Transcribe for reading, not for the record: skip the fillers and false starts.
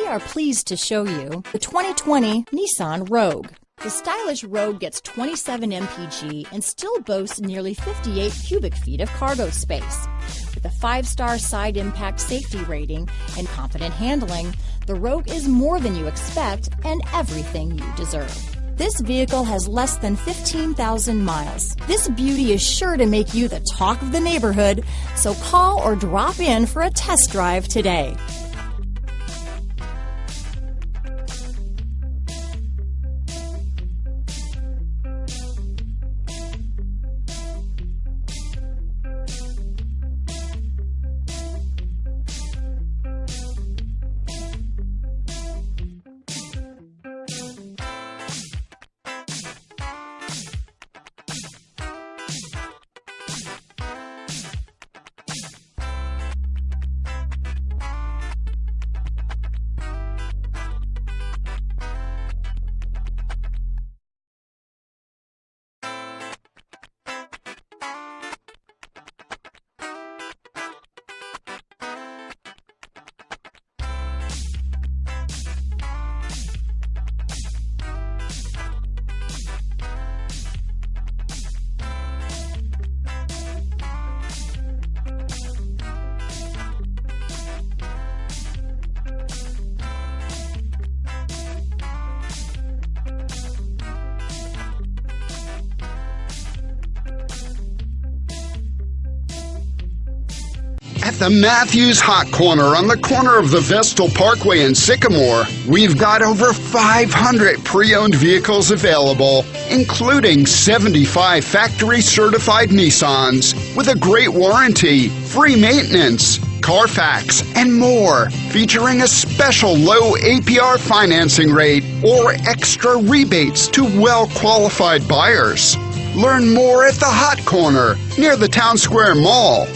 are pleased to show you the 2020 Nissan Rogue. The stylish Rogue gets 27 mpg and still boasts nearly 58 cubic feet of cargo space. With a 5-star side impact safety rating and confident handling, the Rogue is more than you expect and everything you deserve. This vehicle has less than 15,000 miles. This beauty is sure to make you the talk of the neighborhood, so call or drop in for a test drive today. At the Matthews Hot Corner on the corner of the Vestal Pkwy and Sycamore, we've got over 500 pre-owned vehicles available, including 75 factory-certified Nissans with a great warranty, free maintenance, Carfax, and more, featuring a special low APR financing rate or extra rebates to well-qualified buyers. Learn more at the Hot Corner near the Town Square Mall.